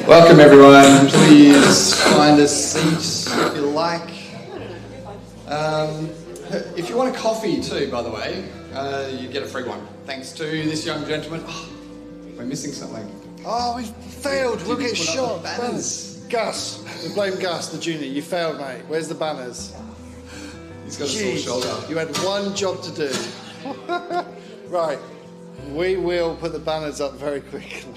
Welcome everyone, please find a seat if you like. If you want a coffee too, by the way, you get a free one. Thanks to this young gentleman. Oh, we're missing something. Oh, we failed, we'll get shot. Banners. Gus, we blame Gus, the junior. You failed, mate. Where's the banners? He's got a sore shoulder. You had one job to do. Right. We will put the banners up very quickly.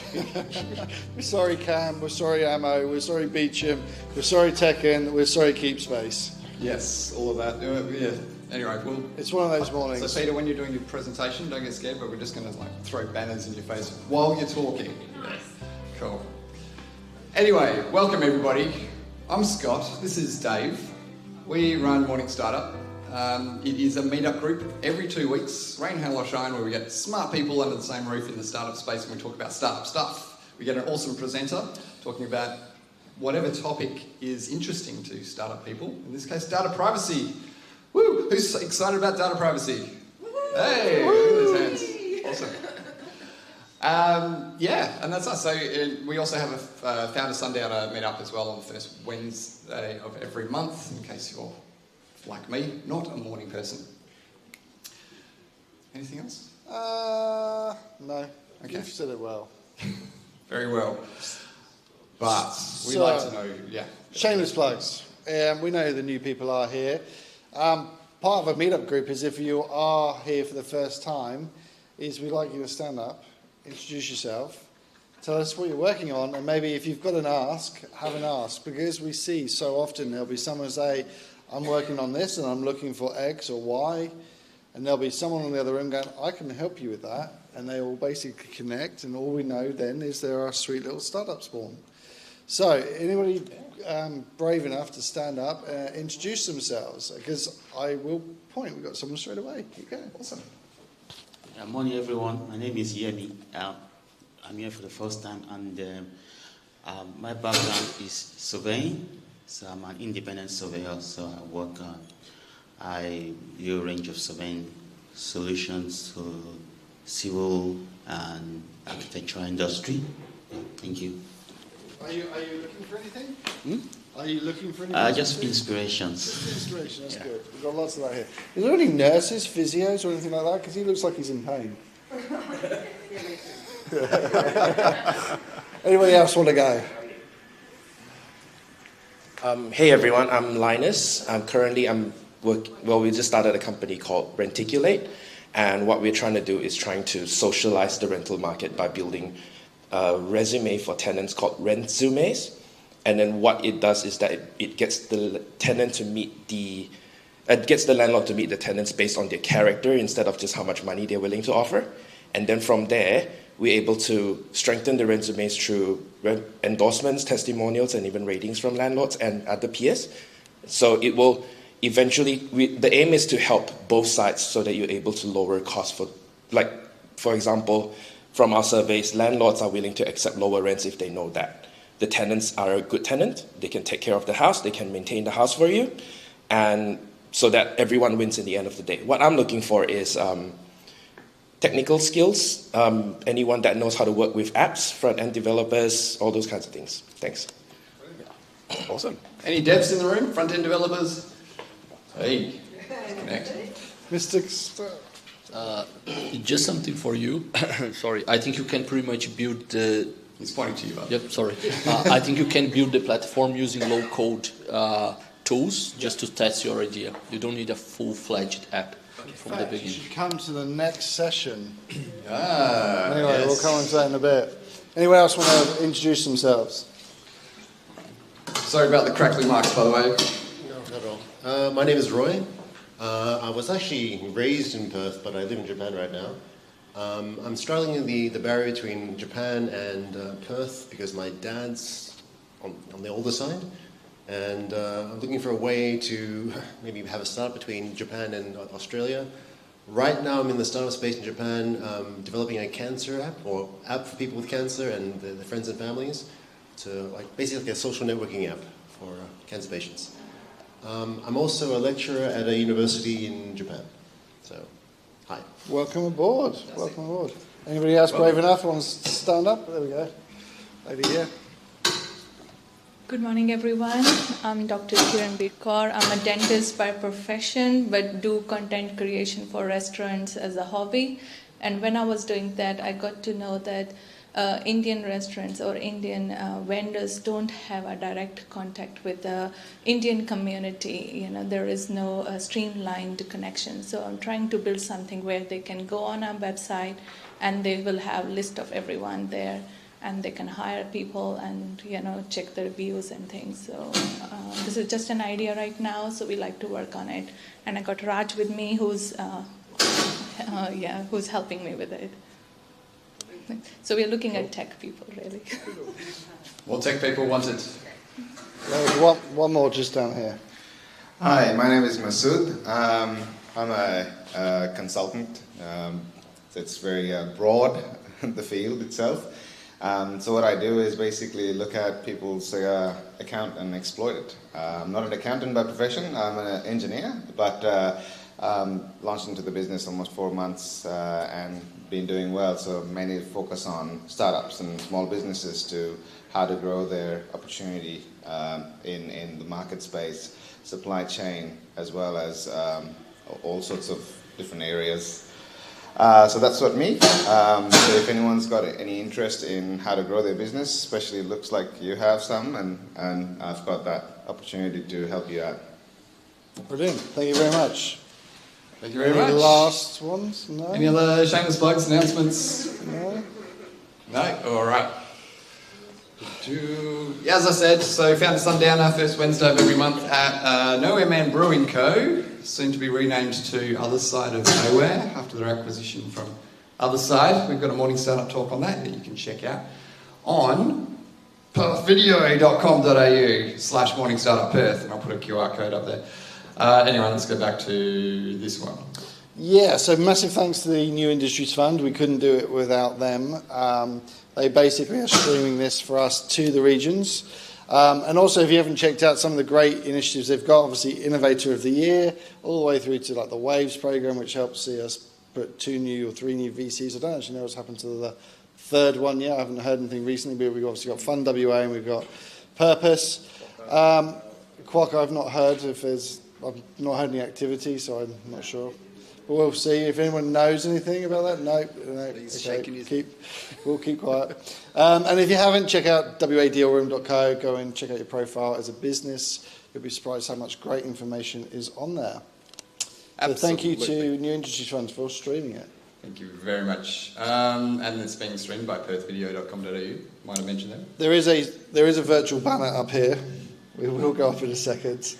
We're sorry, Cam. We're sorry, Ammo. We're sorry, Beecham. We're sorry, Tekken. We're sorry, Keep Space. Yes, all of that. Yeah. Anyway, it's one of those mornings. So, Peter, when you're doing your presentation, don't get scared, but we're just going to throw banners in your face while you're talking. Cool. Anyway, welcome everybody. I'm Scott. This is Dave. We run Morning Startup. It is a meetup group every 2 weeks, rain, hail or shine, where we get smart people under the same roof in the startup space and we talk about startup stuff. We get an awesome presenter talking about whatever topic is interesting to startup people. In this case, data privacy. Woo! Who's excited about data privacy? Hey, look at those hands. Awesome. Yeah, and that's us. So we also have a Founder Sundowner meetup as well on the first Wednesday of every month, in case you're like me, not a morning person. Anything else? No. Okay. You've said it well. Very well. But we'd like to know, yeah. Shameless plugs. We know who the new people are here. Part of a meetup group is if you are here for the first time, is we'd like you to stand up, introduce yourself, tell us what you're working on, and maybe if you've got an ask, have an ask. Because we see so often there'll be someone say, I'm working on this and I'm looking for X or Y, and there'll be someone on the other end going, I can help you with that, and they all basically connect, and all we know then is there are sweet little startups born. So anybody brave enough to stand up, introduce themselves, because I will point, we've got someone straight away. Okay, awesome. Morning everyone, my name is Yemi. I'm here for the first time, and my background is surveying. So I'm an independent surveyor, so I do a range of surveying solutions to civil and architectural industry. Thank you. Are you looking for anything? Are you looking for anything? Just inspirations. Just inspiration, that's good. We've got lots of that here. Is there any nurses, physios, or anything like that? Because he looks like he's in pain. Anybody else want to go? Hey everyone, I'm Linus. We just started a company called Renticulate, and what we're trying to do is trying to socialize the rental market by building a resume for tenants called Rentsumes. And then what it does is that it gets the tenant to gets the landlord to meet the tenants based on their character instead of just how much money they're willing to offer. And then from there, we're able to strengthen the resumes through endorsements, testimonials, and even ratings from landlords and other peers. So it will eventually, the aim is to help both sides so that you're able to lower costs for example, from our surveys, landlords are willing to accept lower rents if they know that the tenants are a good tenant, they can take care of the house, they can maintain the house for you, and so that everyone wins in the end of the day. What I'm looking for is technical skills, anyone that knows how to work with apps, front-end developers, all those kinds of things. Thanks. Awesome. Any devs in the room? Front-end developers? Hey, connect. Mystics. Just something for you. Sorry, I think you can pretty much build the... He's pointing to you, bud. Yep, sorry. I think you can build the platform using low-code tools just to test your idea. You don't need a full-fledged app from the beginning. You should come to the next session. Anyway, yes. We'll come on to that in a bit. Anyone else want to introduce themselves? Sorry about the crackly mics, by the way. No, not at all. My name is Roy. I was actually raised in Perth, but I live in Japan right now. I'm straddling the barrier between Japan and Perth because my dad's on the older side, and I'm looking for a way to maybe have a startup between Japan and Australia. Right now I'm in the startup space in Japan, developing a cancer app, or app for people with cancer and their friends and families, to basically a social networking app for cancer patients. I'm also a lecturer at a university in Japan. So, hi. Welcome aboard. Welcome aboard. Anybody else brave enough who wants to stand up? There we go. Lady here. Good morning, everyone. I'm Dr. Kiran Bidkar. I'm a dentist by profession, but do content creation for restaurants as a hobby. And when I was doing that, I got to know that Indian restaurants or Indian vendors don't have a direct contact with the Indian community. You know, there is no streamlined connection. So I'm trying to build something where they can go on our website and they will have a list of everyone there. And they can hire people and, you know, check the reviews and things. So this is just an idea right now, so we like to work on it. And I got Raj with me, who's helping me with it. So we're looking at tech people, really. More tech people wanted. One more just down here. Hi, my name is Masood. I'm a consultant. It's very broad, the field itself. So what I do is basically look at people's account and exploit it. I'm not an accountant by profession, I'm an engineer, but launched into the business almost 4 months and been doing well, so mainly focus on startups and small businesses to how to grow their opportunity in the market space, supply chain, as well as all sorts of different areas. So that's what me. So if anyone's got any interest in how to grow their business, especially it looks like you have some, and I've got that opportunity to help you out. Brilliant. Thank you very much. Thank you very Any much. last ones? No? Any other shameless plugs, announcements? No? No? All right. Yeah, as I said, so found a sundowner first Wednesday of every month at Nowhere Man Brewing Co., soon to be renamed to Other Side of Nowhere after their acquisition from Other Side. We've got a morning startup talk on that you can check out on perthvideo.com.au/morning startup Perth, and I'll put a QR code up there. Anyway, let's go back to this one. Yeah, so massive thanks to the New Industries Fund. We couldn't do it without them. They basically are streaming this for us to the regions. And also, if you haven't checked out some of the great initiatives they've got, obviously Innovator of the Year, all the way through to like the Waves program, which helps see us put 2 new or 3 new VCs. I don't actually know what's happened to the third one yet. I haven't heard anything recently, but we've obviously got Fund WA and we've got Purpose. Quack, I've not heard I've not heard any activity, so I'm not sure. But we'll see. If anyone knows anything about that, no. Okay. We'll keep quiet. And if you haven't, check out wadealroom.co. Go and check out your profile as a business. You'll be surprised how much great information is on there. So thank you to New Industries Fund for streaming it. Thank you very much. And it's being streamed by perthvideo.com.au. Might have mentioned that. There is a virtual banner up here. We will go up in a second.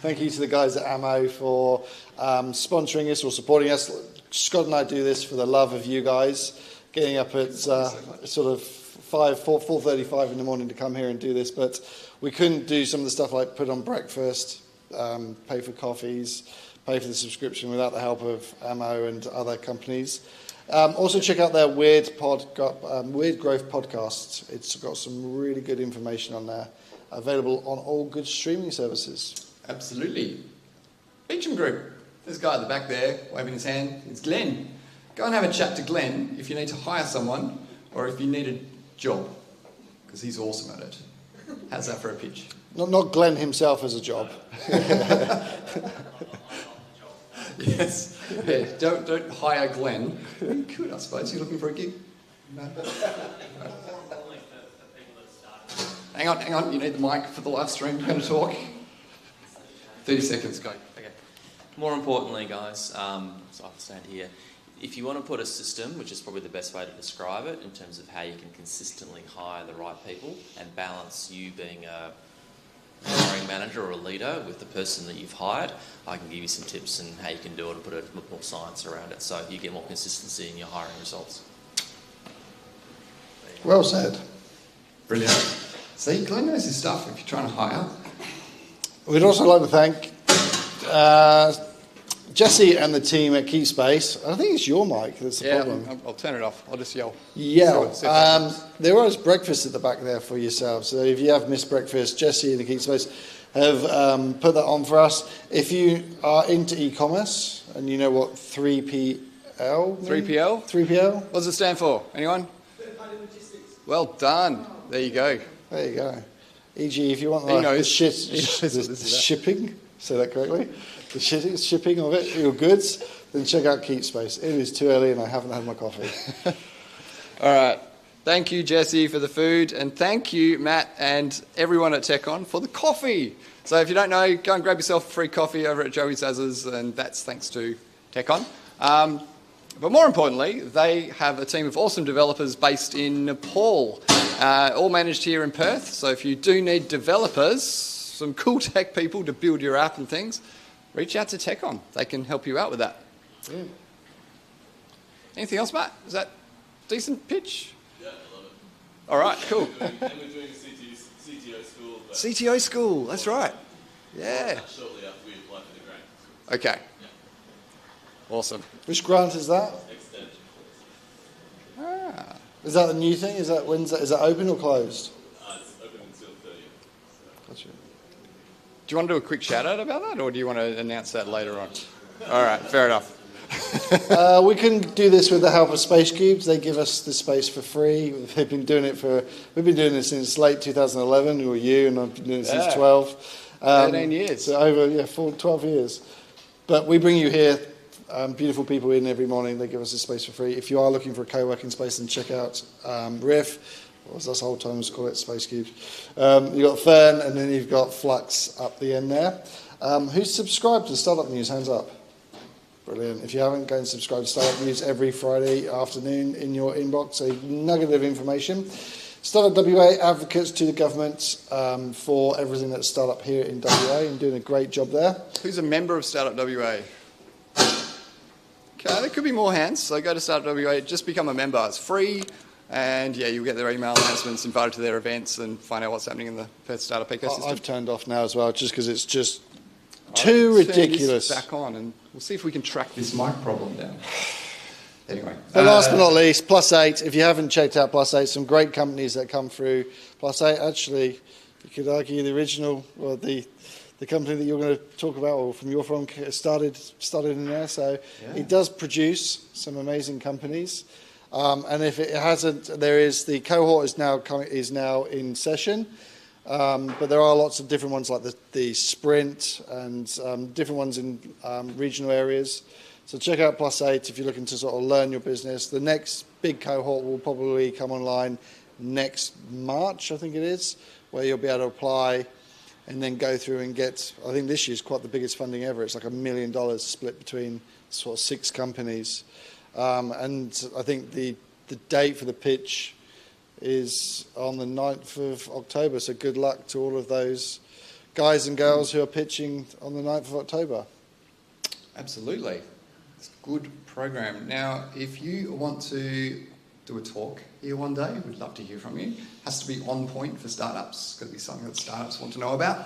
Thank you to the guys at Ammo for sponsoring us or supporting us. Scott and I do this for the love of you guys. Getting up at sort of 4:35 in the morning to come here and do this, but we couldn't do some of the stuff like put on breakfast, pay for coffees, pay for the subscription without the help of Ammo and other companies. Also check out their Weird Growth podcast. It's got some really good information on there, available on all good streaming services. Absolutely. Beecham Group. There's a guy at the back there waving his hand. It's Glenn. Go and have a chat to Glenn if you need to hire someone or if you need a job, because he's awesome at it. How's that for a pitch? Not Glenn himself as a job. Yes. Yeah, don't hire Glenn. You could, I suppose. You're looking for a gig. No. Hang on. You need the mic for the live stream. You're going to talk. 30 seconds, go. Okay. More importantly, guys, so I have to stand here. If you want to put a system, which is probably the best way to describe it, in terms of how you can consistently hire the right people and balance you being a hiring manager or a leader with the person that you've hired, I can give you some tips on how you can do it and put a bit more science around it so you get more consistency in your hiring results. Well said. Brilliant. See, Glenn knows his stuff if you're trying to hire. We'd also like to thank Jesse and the team at Keyspace. I think it's your mic that's the problem. I'll turn it off. I'll just yell. Yeah. There was breakfast at the back there for yourselves. So if you have missed breakfast, Jesse and the Keyspace have put that on for us. If you are into e-commerce and you know what 3PL means? 3PL? 3PL? What does it stand for? Anyone? Well done. There you go. There you go. E.g., if you want He knows. the shipping, say that correctly, the shipping of it, your goods, then check out Keep Space. It is too early and I haven't had my coffee. All right. Thank you, Jesse, for the food, and thank you, Matt, and everyone at TechOn for the coffee. So if you don't know, go and grab yourself a free coffee over at Joey Zaz's, and that's thanks to TechOn. But more importantly, they have a team of awesome developers based in Nepal, all managed here in Perth. So if you do need developers, some cool tech people to build your app and things, reach out to TechOn. They can help you out with that. Yeah. Anything else, Matt? Is that decent pitch? Yeah, I love it. All right, cool. And we're doing CTO school. But CTO school, that's right. Yeah. shortly after we apply for the grant. Okay. Yeah. Awesome. Which grant is that? Extension. Ah. Is that the new thing? Is that open or closed? It's open until 30th. Gotcha. Do you want to do a quick shout out about that, or do you want to announce that later on? All right, fair enough. We can do this with the help of Space Cubes. They give us the space for free. We've been doing this since late 2011, or you, and I've been doing it since 12. 13 years. So over 12 years. But we bring you here, beautiful people in every morning. They give us a space for free. If you are looking for a co-working space, then check out Riff. What was us old times call it? Space Cubes. You've got Fern, and then you've got Flux up the end there. Who's subscribed to Startup News? Hands up. Brilliant. If you haven't, go and subscribe to Startup News every Friday afternoon in your inbox. A nugget of information. Startup WA advocates to the government for everything that's startup here in WA and doing a great job there. Who's a member of Startup WA? Okay, there could be more hands, so go to Startup WA, just become a member. It's free, and yeah, you'll get their email announcements, invited to their events, and find out what's happening in the Perth startup ecosystem. I've turned off now as well, just because it's just too ridiculous. Turn this back on, and we'll see if we can track this mic problem down. Anyway. But last but not least, Plus8. If you haven't checked out Plus8, some great companies that come through Plus8. Actually, you could argue the original, or the company that you're going to talk about, or from your firm, started in there. So it does produce some amazing companies. And if it hasn't, the cohort is now in session. But there are lots of different ones like the Sprint and different ones in regional areas. So check out Plus8 if you're looking to sort of learn your business. The next big cohort will probably come online next March, I think it is, where you'll be able to apply and then go through and get, I think this year's quite the biggest funding ever. It's like $1 million split between sort of 6 companies. And I think the date for the pitch is on the 9th of October. So good luck to all of those guys and girls who are pitching on the 9th of October. Absolutely. It's a good program. Now, if you want to do a talk here one day, we'd love to hear from you. Has to be on point for startups. It's got to be something that startups want to know about.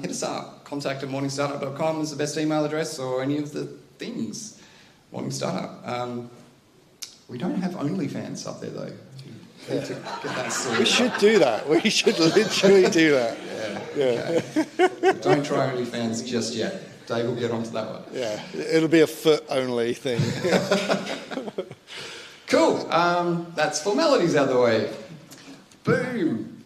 Hit us up. contact@morningstartup.com is the best email address, or any of the things. Morning Startup. We don't have OnlyFans up there, though. We need to get that sorted. We should do that. We should literally do that. Yeah. Okay. Don't try OnlyFans just yet. Dave will get onto that one. Yeah, it'll be a foot-only thing. Cool. That's formalities out of the way. Boom.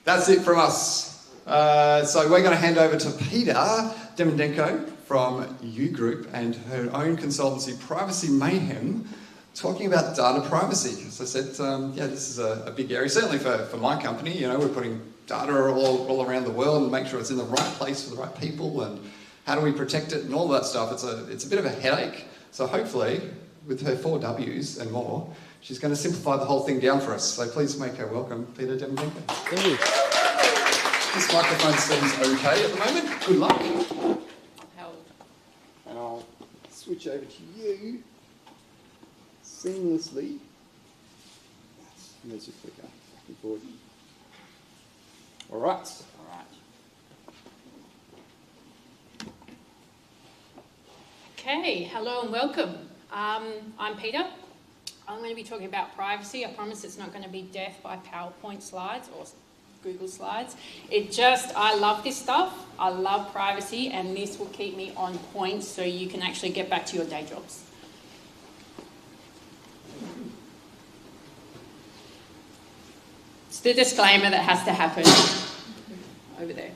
That's it from us. So we're going to hand over to Peta Demidenko from U Group and her own consultancy, Privacy Mayhem, talking about data privacy. As I said, this is a big area, certainly for my company. You know, we're putting data all around the world and make sure it's in the right place for the right people, and how do we protect it and all that stuff. It's a bit of a headache. So hopefully, with her 4 Ws and more, she's going to simplify the whole thing down for us. So please make her welcome, Peta Demidenko. Thank you. This microphone seems okay at the moment. Good luck. And I'll switch over to you seamlessly. There's your clicker. Back and forward. All right. Okay, hello and welcome. I'm Peter. I'm going to be talking about privacy. I promise it's not going to be death by PowerPoint slides or Google Slides. I love this stuff. I love privacy, and this will keep me on point so you can actually get back to your day jobs. It's the disclaimer that has to happen over there.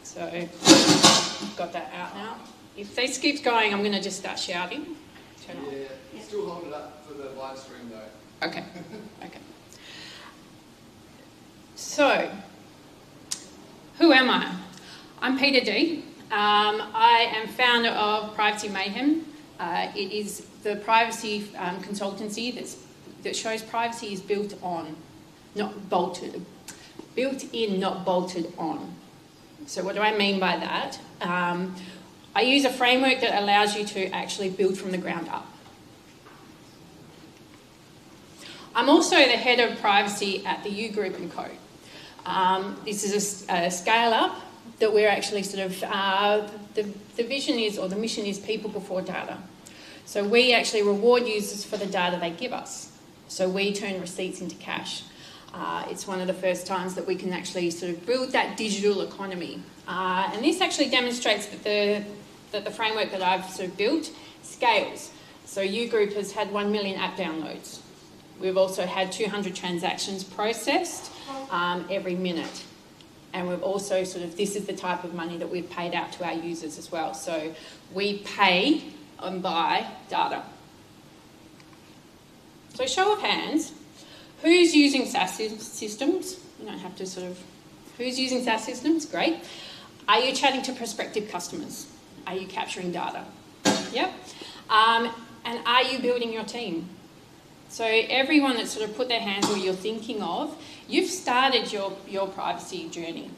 So, got that out now. If this keeps going, I'm going to just start shouting. Turn on. Yeah, still hold it up for the live stream though. Okay, okay. So, who am I? I'm Peta D. I am founder of Privacy Mayhem. It is the privacy consultancy that shows privacy is built on, not bolted. Built in, not bolted on. So what do I mean by that? I use a framework that allows you to actually build from the ground up. I'm also the head of privacy at the U Group & Co. This is a scale up that we're actually sort of, the vision is, or the mission is people before data. So we actually reward users for the data they give us. So we turn receipts into cash. It's one of the first times that we can actually sort of build that digital economy. And this actually demonstrates that the framework that I've sort of built scales. So U Group has had 1 million app downloads. We've also had 200 transactions processed every minute. And we've also sort of, this is the type of money that we've paid out to our users as well. So we pay and buy data. So show of hands, who's using SaaS systems? You don't have to sort of, who's using SaaS systems? Great. Are you chatting to prospective customers? Are you capturing data? Yep. And are you building your team? So everyone that sort of put their hands where you're thinking of, you've started your privacy journey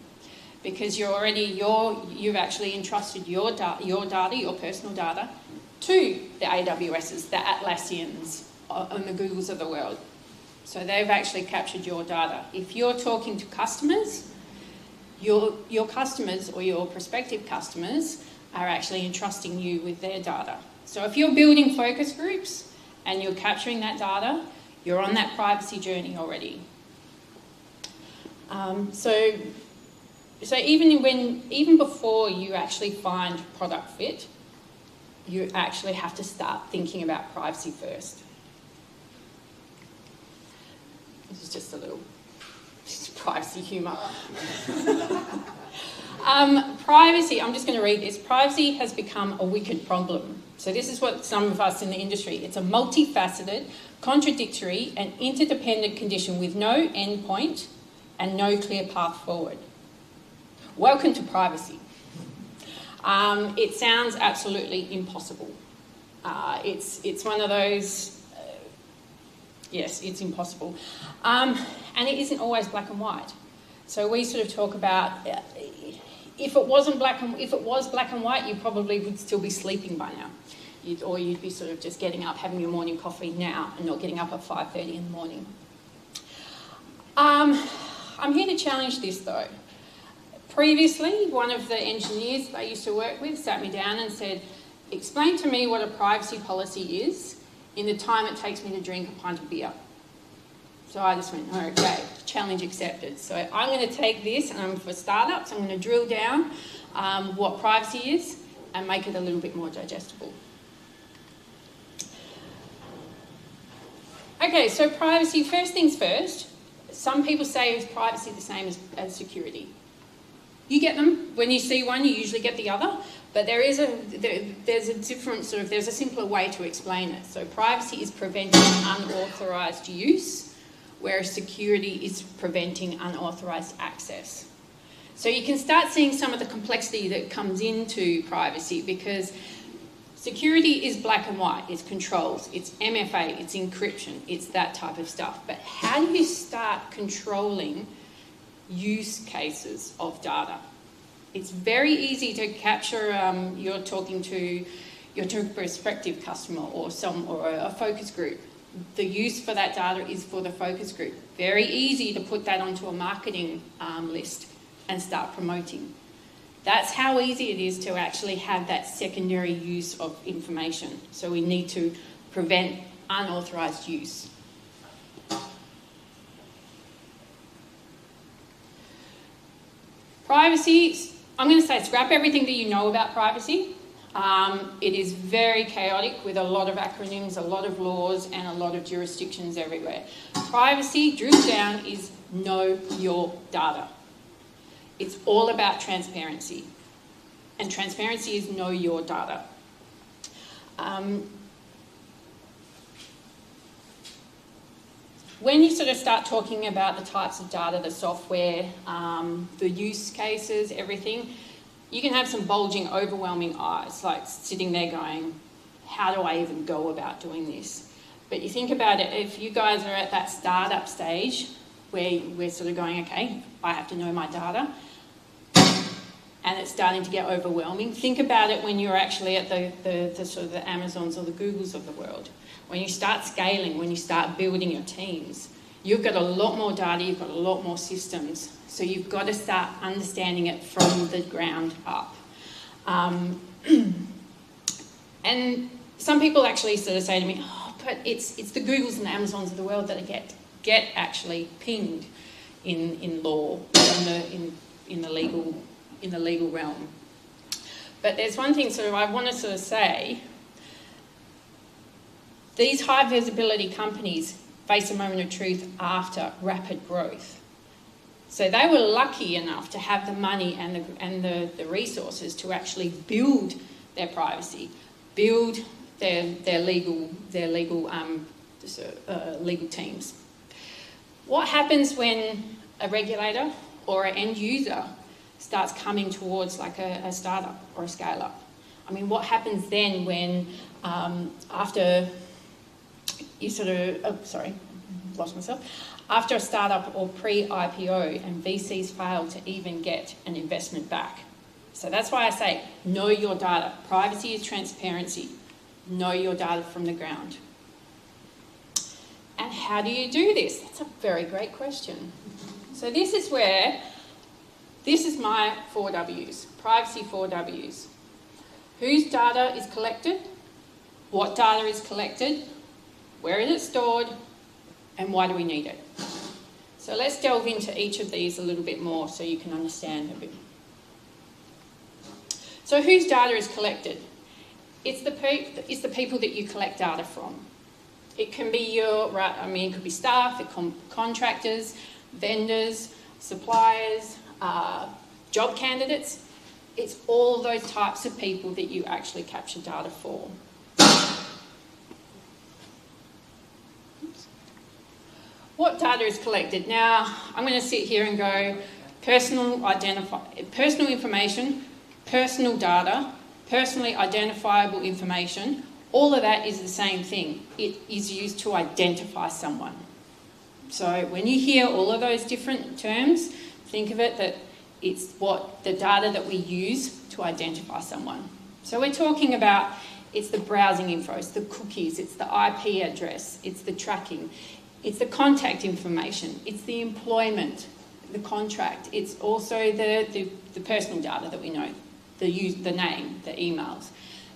because you've actually entrusted your data, your personal data, to the AWSs, the Atlassians, and the Googles of the world. So they've actually captured your data. If you're talking to customers, your customers or your prospective customers are actually entrusting you with their data. So if you're building focus groups and you're capturing that data, you're on that privacy journey already. So even before you actually find product fit, you actually have to start thinking about privacy first. This is just a little privacy humour. Privacy, I'm just going to read this. Privacy has become a wicked problem. So this is what some of us in the industry, it's a multifaceted, contradictory and interdependent condition with no endpoint and no clear path forward. Welcome to privacy. It sounds absolutely impossible. It's one of those, yes, it's impossible. And it isn't always black and white. So we sort of talk about, if it was black and white, you probably would still be sleeping by now. You'd be sort of just getting up, having your morning coffee now and not getting up at 5:30 in the morning. I'm here to challenge this though. Previously, one of the engineers that I used to work with sat me down and said, explain to me what a privacy policy is in the time it takes me to drink a pint of beer. So I just went, okay, challenge accepted. So I'm going to take this, and for startups, I'm going to drill down what privacy is and make it a little bit more digestible. Okay, so privacy, first things first. Some people say is privacy the same as security. You get them. When you see one, you usually get the other. But there's a different sort of, there's a simpler way to explain it. So privacy is preventing unauthorised use, whereas security is preventing unauthorised access. So you can start seeing some of the complexity that comes into privacy, because security is black and white. It's controls, it's MFA, it's encryption, it's that type of stuff. But how do you start controlling use cases of data? It's very easy to capture, you're talking to a prospective customer or a focus group. The use for that data is for the focus group. Very easy to put that onto a marketing list and start promoting. That's how easy it is to actually have that secondary use of information. So we need to prevent unauthorised use. Privacy, I'm going to say scrap everything that you know about privacy. It is very chaotic with a lot of acronyms, a lot of laws, and a lot of jurisdictions everywhere. Privacy, drilled down, is know your data. It's all about transparency. And transparency is know your data. When you sort of start talking about the types of data, the software, the use cases, everything, you can have some bulging, overwhelming eyes, like sitting there going, how do I even go about doing this? But you think about it, if you guys are at that startup stage where we're sort of going, okay, I have to know my data, and it's starting to get overwhelming. Think about it when you're actually at the sort of the Amazons or the Googles of the world. When you start scaling, when you start building your teams, you've got a lot more data, you've got a lot more systems. So you've got to start understanding it from the ground up. And some people actually sort of say to me, oh, but it's the Googles and the Amazons of the world that get actually pinged in law, in the legal realm. But there's one thing sort of I want to sort of say, these high visibility companies face a moment of truth after rapid growth. So they were lucky enough to have the money and the resources to actually build their privacy, build their legal teams. What happens when a regulator or an end user starts coming towards like a startup or a scale-up? I mean, what happens then when after you sort of, lost myself. After a startup or pre-IPO and VCs fail to even get an investment back? So that's why I say, know your data. Privacy is transparency. Know your data from the ground. And how do you do this? That's a very great question. So this is my 4 Ws, privacy 4 Ws. Whose data is collected? What data is collected? Where is it stored? And why do we need it? So let's delve into each of these a little bit more so you can understand a bit. So whose data is collected? It's the people that you collect data from. It can be it could be staff, contractors, vendors, suppliers, job candidates. It's all those types of people that you actually capture data for. What data is collected? Now, I'm going to sit here and go personal information, personal data, personally identifiable information. All of that is the same thing. It is used to identify someone. So when you hear all of those different terms, think of it that it's the data that we use to identify someone. So we're talking about, it's the browsing info, it's the cookies, it's the IP address, it's the tracking, it's the contact information, it's the employment, the contract, it's also the personal data that we know, the name, the emails,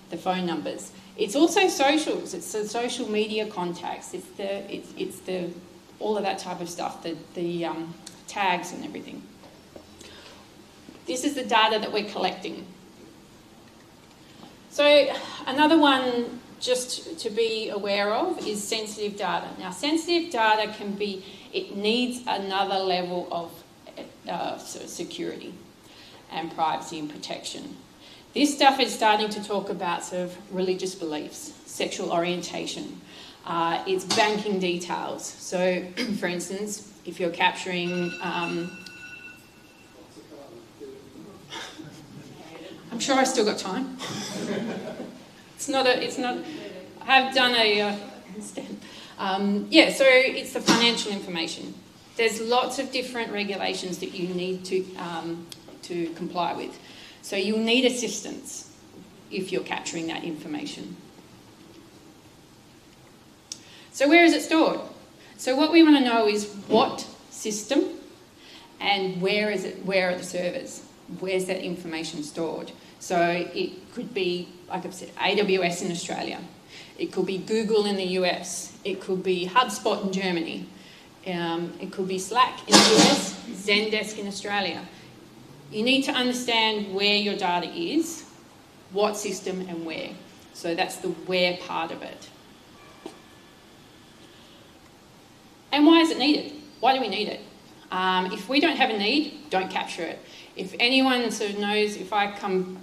the phone numbers. It's also socials, it's the social media contacts, it's the all of that type of stuff, the tags and everything. This is the data that we're collecting. So another one just to be aware of is sensitive data. Now, sensitive data it needs another level of sort of security and privacy and protection. This stuff is starting to talk about sort of religious beliefs, sexual orientation. It's banking details. So, for instance, if you're capturing... I'm sure I've still got time. It's not. I've done so it's the financial information. There's lots of different regulations that you need to comply with. So you'll need assistance if you're capturing that information. So where is it stored? So what we want to know is what system and where is it? Where are the servers? Where's that information stored? So it could be, like I've said, AWS in Australia. It could be Google in the US. It could be HubSpot in Germany. It could be Slack in the US, Zendesk in Australia. You need to understand where your data is What system and where. So that's the where part of it. And why is it needed? Why do we need it? If we don't have a need, don't capture it. If anyone sort of knows, if I come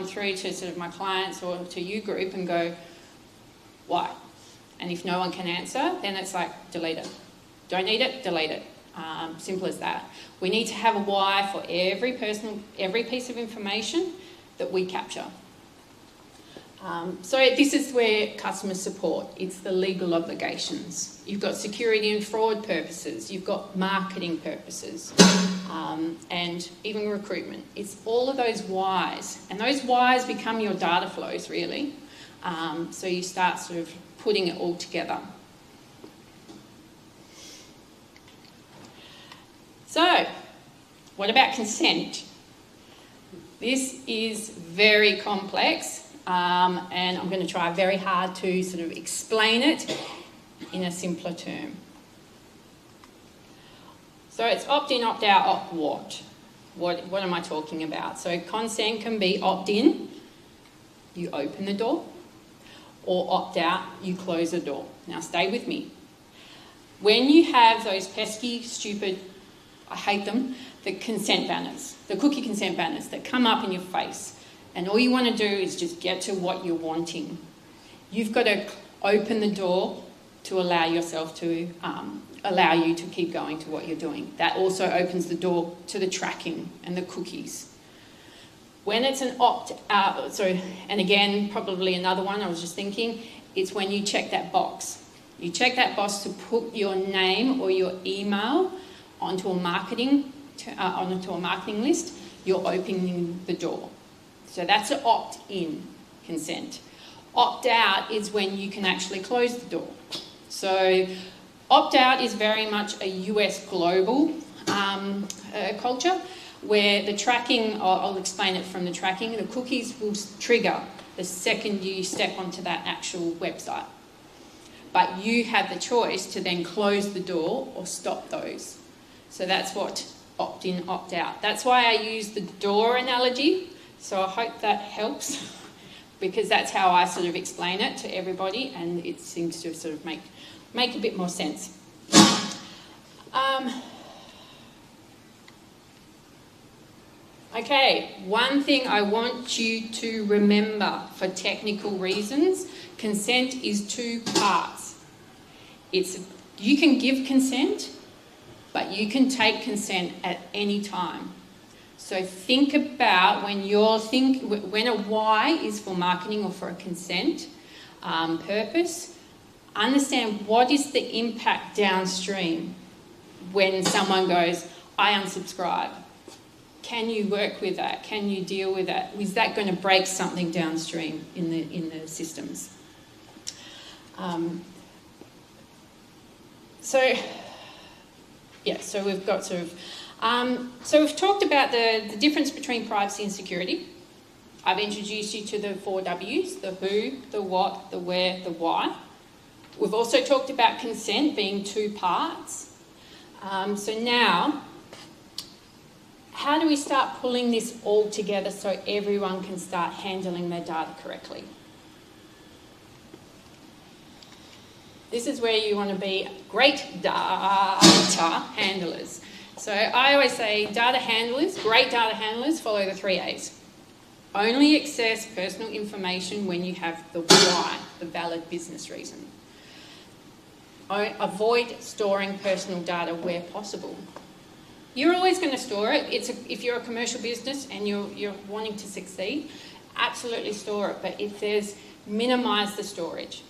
through to sort of my clients or to you group and go, why? And if no one can answer, then it's like, delete it. Don't need it, delete it. Simple as that. We need to have a why for every piece of information that we capture. So this is where customer support, it's the legal obligations. You've got security and fraud purposes, you've got marketing purposes, and even recruitment. It's all of those whys, and those whys become your data flows really. So you start sort of putting it all together. So, what about consent? This is very complex. And I'm going to try very hard to sort of explain it in a simpler term. So it's opt-in, opt-out, opt-what. What am I talking about? So consent can be opt-in, you open the door, or opt-out, you close the door. Now stay with me. When you have those pesky, stupid, I hate them, the consent banners, the cookie consent banners that come up in your face, and all you want to do is just get to what you're wanting. You've got to open the door to allow yourself to, allow you to keep going to what you're doing. That also opens the door to the tracking and the cookies. When it's an opt-out, and again, probably another one, I was just thinking, it's when you check that box. You check that box to put your name or your email onto a marketing list, you're opening the door. So that's an opt-in consent. Opt-out is when you can actually close the door. So opt-out is very much a US global culture where the tracking, I'll explain it from the tracking, the cookies will trigger the second you step onto that actual website. But you have the choice to then close the door or stop those. So that's what opt-in, opt-out. That's why I use the door analogy. So I hope that helps because that's how I sort of explain it to everybody and it seems to sort of make a bit more sense. Okay, one thing I want you to remember for technical reasons, consent is two parts. You can give consent, but you can take consent at any time. So think about when a why is for marketing or for a consent purpose, understand what is the impact downstream when someone goes, I unsubscribe. Can you work with that? Can you deal with that? Is that going to break something downstream in the systems? So we've got sort of so we've talked about the difference between privacy and security. I've introduced you to the 4 W's, the who, the what, the where, the why. We've also talked about consent being two parts. So now, how do we start pulling this all together so everyone can start handling their data correctly? This is where you want to be great data handlers. So I always say great data handlers follow the 3 A's. Only access personal information when you have the why, the valid business reason. Avoid storing personal data where possible. You're always going to store it. If you're a commercial business and you're wanting to succeed, absolutely store it. But minimise the storage.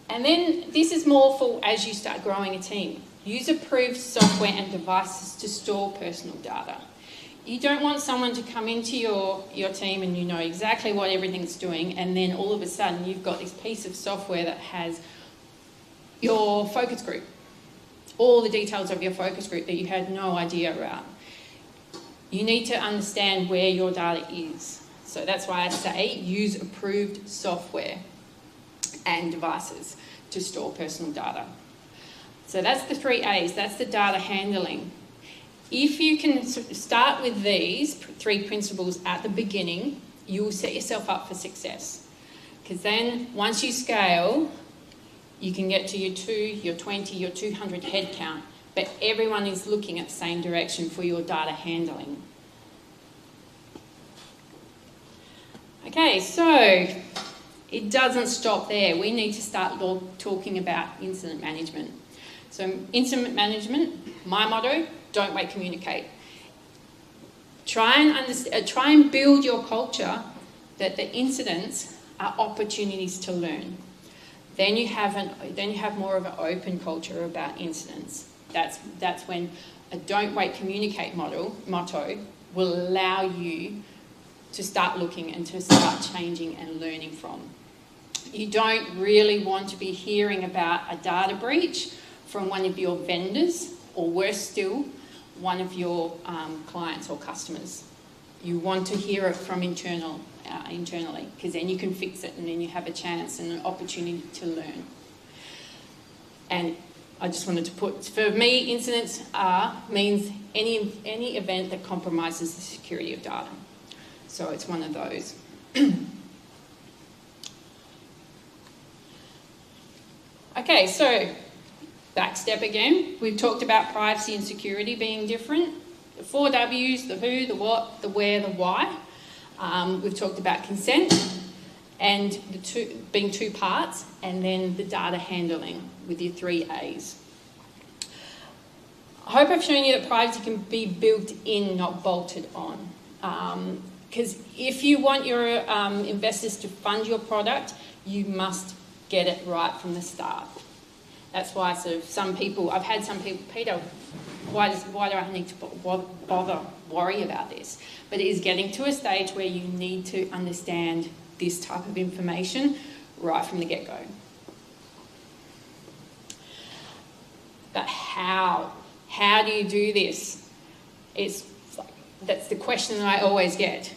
And then this is more for as you start growing a team. Use approved software and devices to store personal data. You don't want someone to come into your team and you know exactly what everything's doing and then all of a sudden you've got this piece of software that has your focus group, all the details of your focus group that you had no idea about. You need to understand where your data is. So that's why I say use approved software and devices to store personal data. So that's the 3 A's, that's the data handling. If you can start with these 3 principles at the beginning, you will set yourself up for success. Because then once you scale, you can get to your 2, your 20, your 200 head count, but everyone is looking at the same direction for your data handling. Okay, so it doesn't stop there. We need to start talking about incident management. So incident management, my motto, don't wait, communicate. Try and build your culture that the incidents are opportunities to learn. Then you have more of an open culture about incidents. That's when a don't wait, communicate motto will allow you to start looking and to start changing and learning from. You don't really want to be hearing about a data breach from one of your vendors, or worse still, one of your clients or customers. You want to hear it from internally, because then you can fix it and then you have a chance and an opportunity to learn. And I just wanted to put, for me, incidents means any event that compromises the security of data. So it's one of those. Okay, so back step again. We've talked about privacy and security being different. The 4 W's, the who, the what, the where, the why. We've talked about consent and being 2 parts, and then the data handling with your 3 A's. I hope I've shown you that privacy can be built in, not bolted on. Because if you want your investors to fund your product, you must get it right from the start. That's why I've had some people, Peter, why do I need to bother worry about this? But it is getting to a stage where you need to understand this type of information right from the get-go. But how? How do you do this? That's the question that I always get.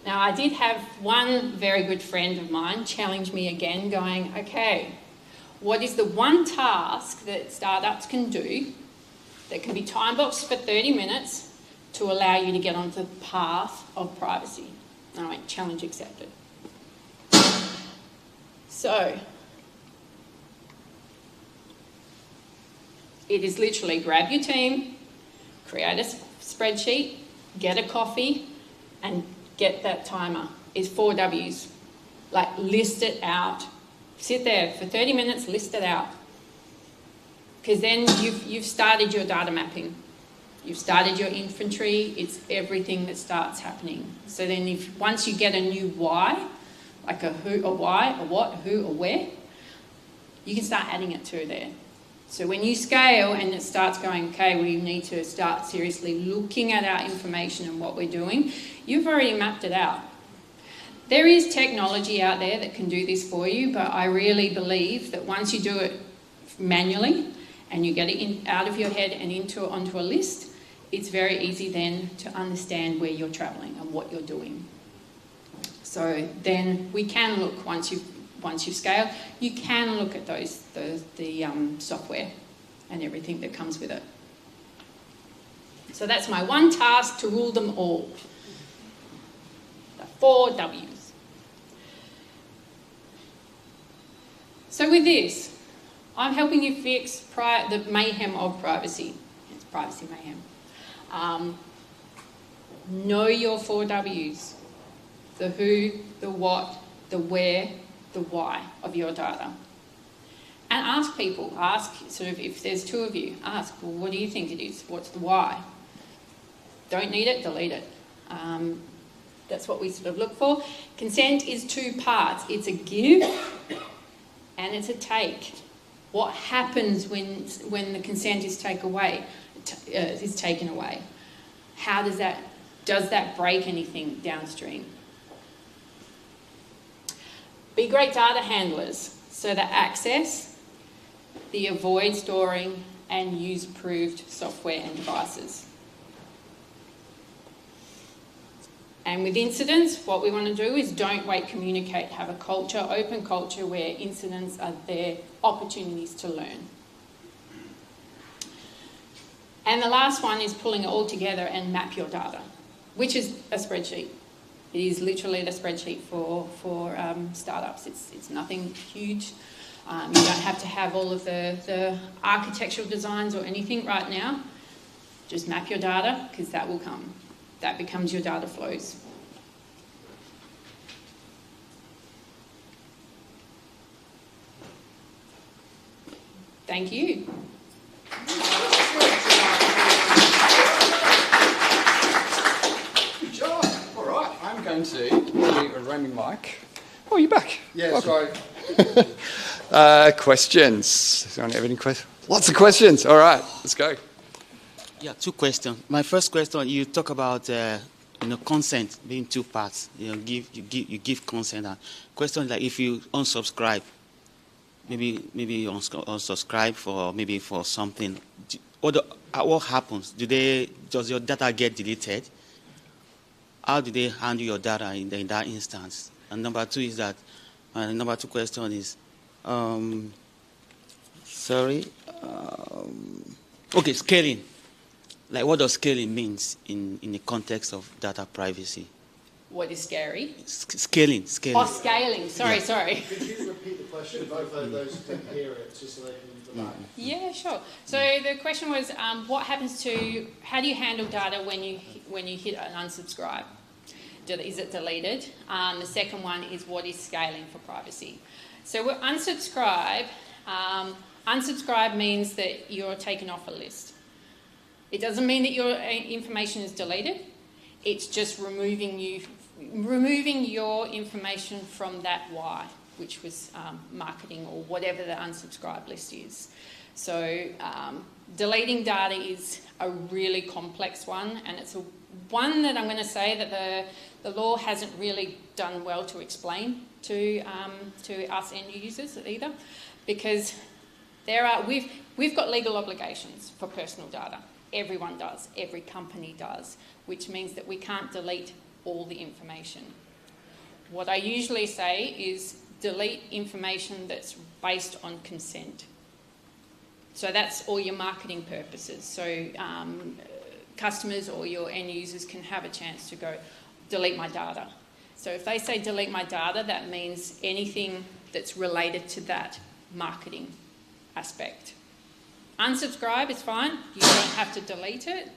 Now, I did have one very good friend of mine challenge me again, going, okay, what is the one task that startups can do that can be time boxed for 30 minutes to allow you to get onto the path of privacy? And I went, challenge accepted. So, it is literally grab your team, create a spreadsheet, get a coffee, and get that timer. It's 4 W's. Like, list it out. Sit there for 30 minutes, list it out. Because then you've started your data mapping. You've started your inventory. It's everything that starts happening. So then once you get a new why, like a who, a why, a what, a who, a where, you can start adding it to there. So when you scale and it starts going, okay, we need to start seriously looking at our information and what we're doing, you've already mapped it out. There is technology out there that can do this for you, but I really believe that once you do it manually and you get it out of your head and onto a list, it's very easy then to understand where you're travelling and what you're doing. So then we can look, once you've scaled, you can look at the software and everything that comes with it. So that's my one task, to rule them all. The 4 W's. So with this, I'm helping you fix the mayhem of privacy. It's Privacy Mayhem. Know your 4 W's. The who, the what, the where, the why of your data. And ask people, sort of, if there's 2 of you, ask, well, what do you think it is? What's the why? Don't need it, delete it. That's what we sort of look for. Consent is 2 parts. It's a give and it's a take. What happens when the consent is taken away? How does that break anything downstream? Be great data handlers. So the access, the avoid storing, and use approved software and devices. And with incidents, what we want to do is don't wait, communicate, have a culture, open culture, where incidents are their opportunities to learn. And the last one is pulling it all together and map your data, which is a spreadsheet. It is literally the spreadsheet for startups. It's nothing huge. You don't have to have all of the architectural designs or anything right now. Just map your data, because that will come. That becomes your data flows. Thank you. Good job. All right, I'm going to do a roaming mic. Oh, you're back. Yeah, sorry. Questions. Does anyone have any questions? Lots of questions. All right, let's go. Yeah, 2 questions. My first question, you talk about consent being 2 parts. You give consent. Question like if you unsubscribe, maybe you unsubscribe for something. What happens? Does your data get deleted? How do they handle your data in that instance? And number 2 is that number 2 question is scaling. Like, what does scaling means in the context of data privacy? What is scary? Scaling. Oh, scaling. Sorry. Could you repeat the question, both of those who didn't hear it, just so they can use the mic? Yeah, sure. So the question was, how do you handle data when you hit an unsubscribe? Is it deleted? The second one is, what is scaling for privacy? So with unsubscribe means that you're taken off a list. It doesn't mean that your information is deleted. It's just removing your information from that Y, which was marketing or whatever the unsubscribe list is. So deleting data is a really complex one, and it's one that I'm going to say that the law hasn't really done well to explain to us end users either, because we've got legal obligations for personal data. Everyone does, every company does, which means that we can't delete all the information. What I usually say is delete information that's based on consent. So that's all your marketing purposes. So customers or your end users can have a chance to go, delete my data. So if they say delete my data, that means anything that's related to that marketing aspect. Unsubscribe is fine, you don't have to delete it,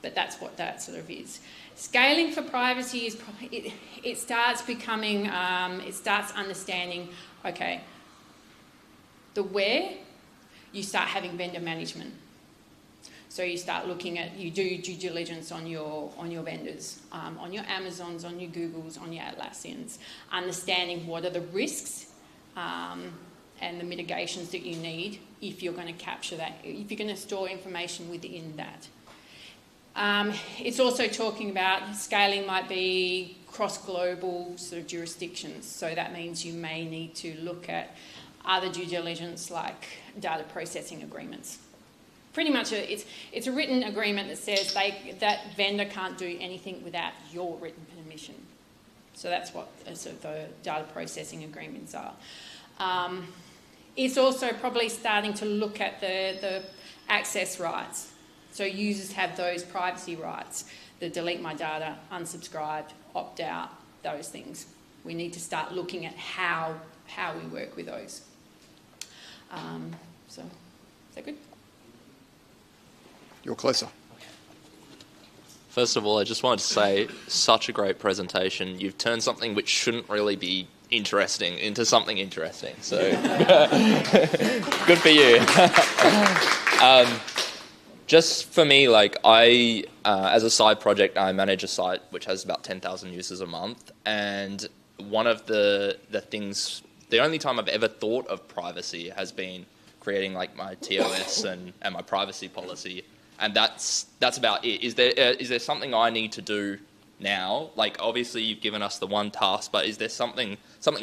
but that's what that sort of is. Scaling for privacy is probably, it starts becoming, it starts understanding, okay, the where, you start having vendor management. So you start looking at, you do due diligence on your vendors, on your Amazons, on your Googles, on your Atlassians, understanding what are the risks and the mitigations that you need if you're going to capture that, if you're going to store information within that. It's also talking about scaling might be cross-global sort of jurisdictions. So that means you may need to look at other due diligence like data processing agreements. Pretty much it's a written agreement that says that vendor can't do anything without your written permission. So that's what sort of the data processing agreements are. It's also probably starting to look at the access rights. So users have those privacy rights, the delete my data, unsubscribed, opt out, those things. We need to start looking at how we work with those. So, is that good? You're closer. First of all, I just wanted to say, such a great presentation. You've turned something which shouldn't really be interesting into something interesting. So, good for you. Just for me, like as a side project, I manage a site which has about 10,000 users a month, and one of the things, the only time I've ever thought of privacy has been creating like my TOS and my privacy policy, and that's about it. Is there something I need to do now? Like, obviously you've given us the one task, but is there something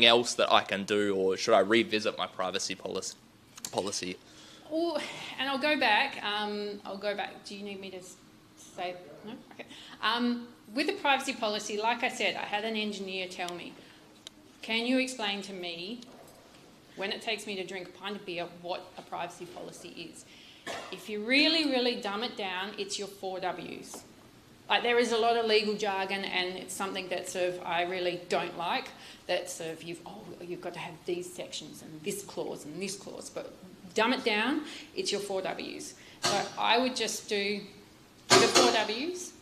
else that I can do, or should I revisit my privacy policy? Oh, and I'll go back. Do you need me to say? No? Okay. With the privacy policy, like I said, I had an engineer tell me, can you explain to me, when it takes me to drink a pint of beer, what a privacy policy is? If you really, really dumb it down, it's your 4 Ws. Like, there is a lot of legal jargon, and it's something that sort of I really don't like, that sort of you've got to have these sections and this clause and this clause, but dumb it down, it's your 4 Ws. So I would just do the 4 Ws,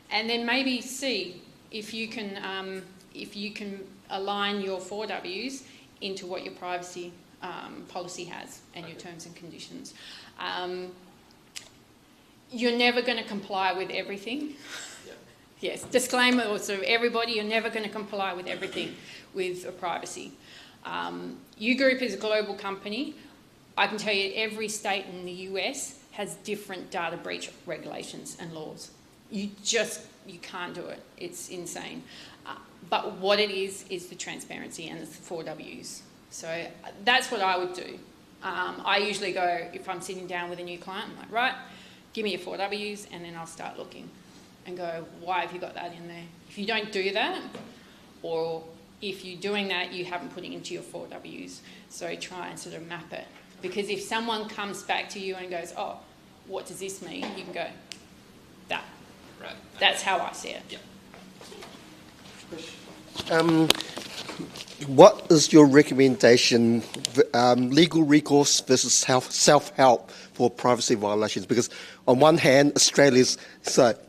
and then maybe see if you can align your 4 Ws into what your privacy policy has and your terms and conditions. You're never going to comply with everything. Yeah. Yes, disclaimer also, everybody, you're never going to comply with everything with privacy. U-Group is a global company. I can tell you every state in the US has different data breach regulations and laws. You can't do it. It's insane. But what it is the transparency and it's the 4 Ws. So that's what I would do. I usually go, if I'm sitting down with a new client, I'm like, right, give me your 4 Ws, and then I'll start looking and go, why have you got that in there? If you don't do that, or if you're doing that, you haven't put it into your 4 Ws. So try and sort of map it. Because if someone comes back to you and goes, oh, what does this mean? You can go, that. Right. That's how I see it. Yep. What is your recommendation, legal recourse versus self-help for privacy violations? Because on one hand, Australia's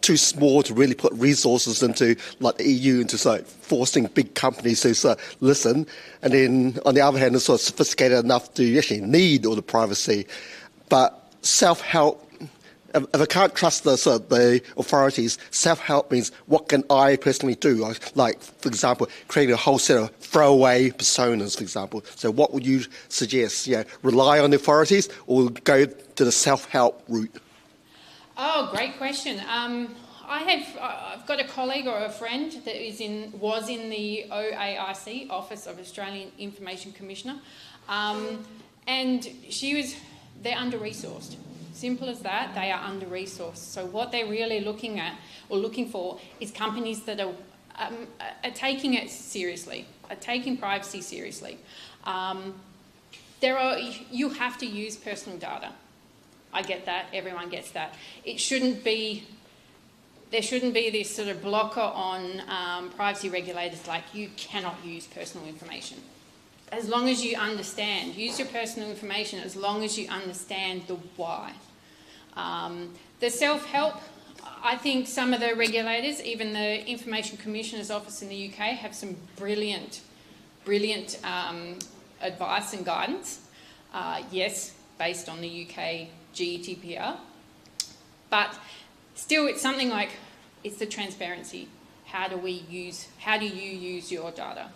too small to really put resources into, like the EU, into forcing big companies to listen. And then on the other hand, it's sort of sophisticated enough to actually need all the privacy. But self-help, if I can't trust the authorities, self-help means what can I personally do? Like, for example, creating a whole set of throwaway personas, for example. So what would you suggest? Rely on the authorities or go to the self-help route? Oh, great question. I've got a colleague or a friend that was in the OAIC, Office of Australian Information Commissioner, and they're under-resourced. Simple as that, they are under-resourced. So what they're really looking at or looking for is companies that are taking it seriously, are taking privacy seriously. You have to use personal data. I get that, everyone gets that. There shouldn't be this sort of blocker on privacy regulators like you cannot use personal information. As long as you understand, use your personal information as long as you understand the why. The self-help, I think some of the regulators, even the Information Commissioner's Office in the UK, have some brilliant advice and guidance. Yes, based on the UK GDPR. But still, it's something like, it's the transparency. How do you use your data?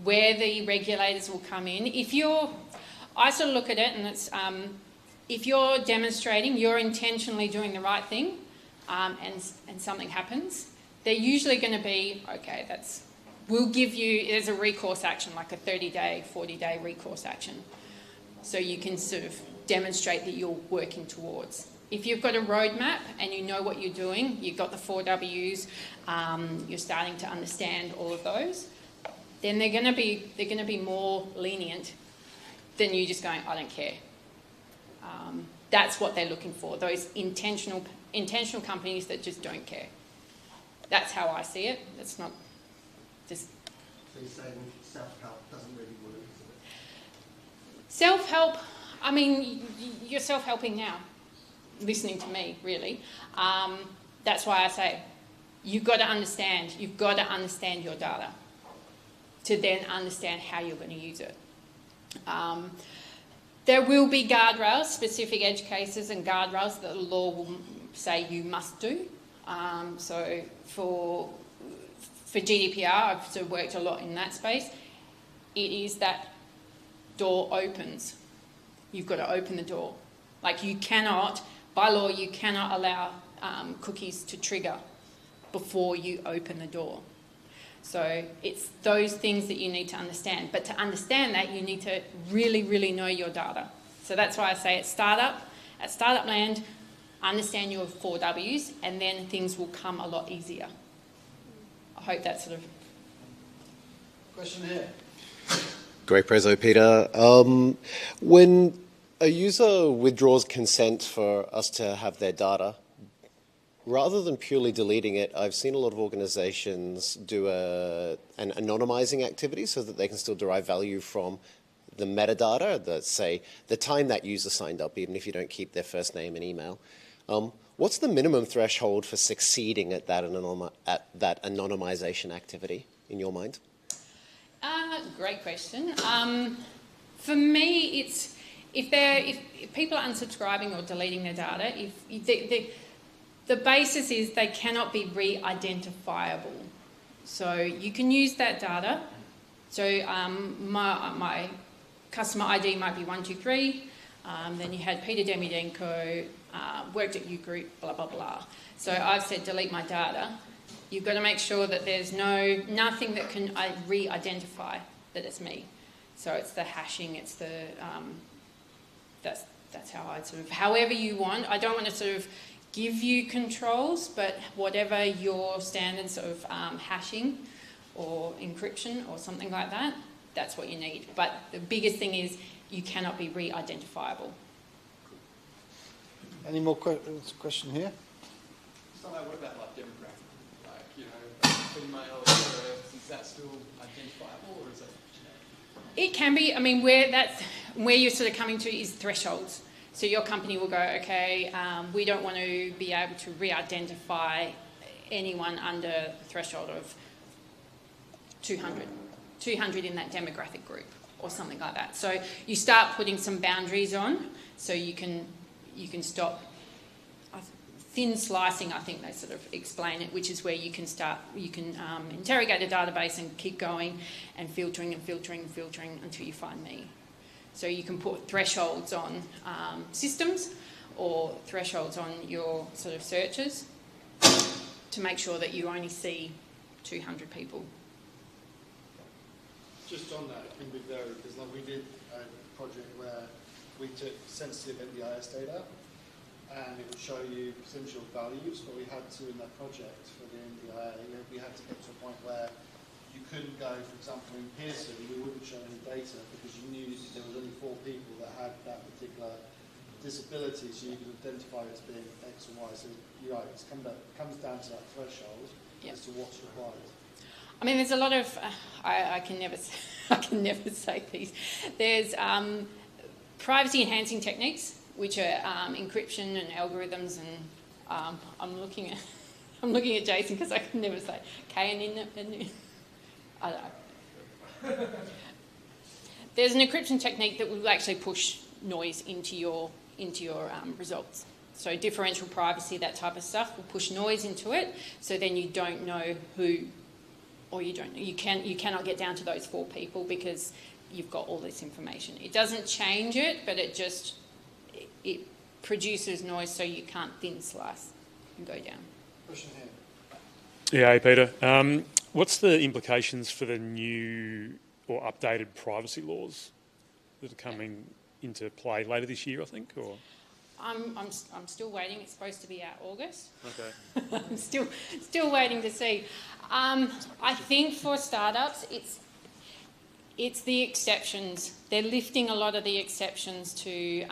Where the regulators will come in. I sort of look at it and it's, if you're demonstrating you're intentionally doing the right thing and something happens, they're usually going to be, okay, there's a recourse action, like a 30-day, 40-day recourse action. So you can sort of demonstrate that you're working towards. If you've got a roadmap and you know what you're doing, you've got the 4 Ws, you're starting to understand all of those, then they're going to be more lenient than you just going, I don't care. That's what they're looking for, those intentional companies that just don't care. That's how I see it. It's not just... So you're saying self-help doesn't really work, is it? Self-help, I mean, you're self-helping now, listening to me, really. That's why I say you've got to understand your data to then understand how you're going to use it. There will be guardrails, specific edge cases and guardrails that the law will say you must do. So for GDPR, I've sort of worked a lot in that space. It is that door opens. You've got to open the door. Like you cannot, by law, you cannot allow cookies to trigger before you open the door. So it's those things that you need to understand. But to understand that, you need to really, really know your data. So that's why I say at startup land, understand your 4 Ws, and then things will come a lot easier. I hope that sort of... Question here. Great preso, Peter. When a user withdraws consent for us to have their data. Rather than purely deleting it, I've seen a lot of organizations do an anonymizing activity so that they can still derive value from the metadata, say, the time that user signed up, even if you don't keep their first name and email. What's the minimum threshold for succeeding at that anonymization activity, in your mind? Great question. For me, it's if people are unsubscribing or deleting their data, the basis is they cannot be re-identifiable. So you can use that data. So my customer ID might be 123. Then you had Peta Demidenko, worked at U Group, blah, blah, blah. So I've said delete my data. You've got to make sure that there's nothing that can re-identify that it's me. So it's the hashing, it's the, that's how I sort of, however you want. I don't want to sort of give you controls, but whatever your standards of hashing or encryption or something like that, that's what you need. But the biggest thing is you cannot be re-identifiable. Any more question here? So what about like demographic? Like, you know, female, is that still identifiable or is it genetic? It can be. I mean, where you're sort of coming to is thresholds. So your company will go, okay, we don't want to be able to re-identify anyone under the threshold of 200 in that demographic group or something like that. So you start putting some boundaries on so you can stop thin slicing, I think they sort of explain it, which is where you can interrogate a database and keep going and filtering and filtering and filtering until you find me. So you can put thresholds on systems or thresholds on your sort of searches to make sure that you only see 200 people. Just on that, it can be varied, because like we did a project where we took sensitive NDIS data and it would show you potential values, but we had to, in that project for the NDIA, we had to get to a point where you couldn't go, for example, in Pearson, we wouldn't show any data because you knew there was only 4 people that had that particular disability, so you could identify it as being X and Y. So you're right, it comes down to that threshold as to what's required. I mean, there's a lot of I can never say these. There's privacy enhancing techniques, which are encryption and algorithms, and I'm looking at Jason because I can never say K and I don't know. There's an encryption technique that will actually push noise into your results. So differential privacy, that type of stuff, will push noise into it. So then you don't know who, or you cannot get down to those 4 people because you've got all this information. It doesn't change it, but it produces noise, so you can't thin slice and go down. Question here. Yeah, hey Peter. What's the implications for the new or updated privacy laws that are coming into play later this year, I think? Or I'm still waiting. It's supposed to be out August. Okay. I'm still waiting to see. I think for startups, it's the exceptions. They're lifting a lot of the exceptions to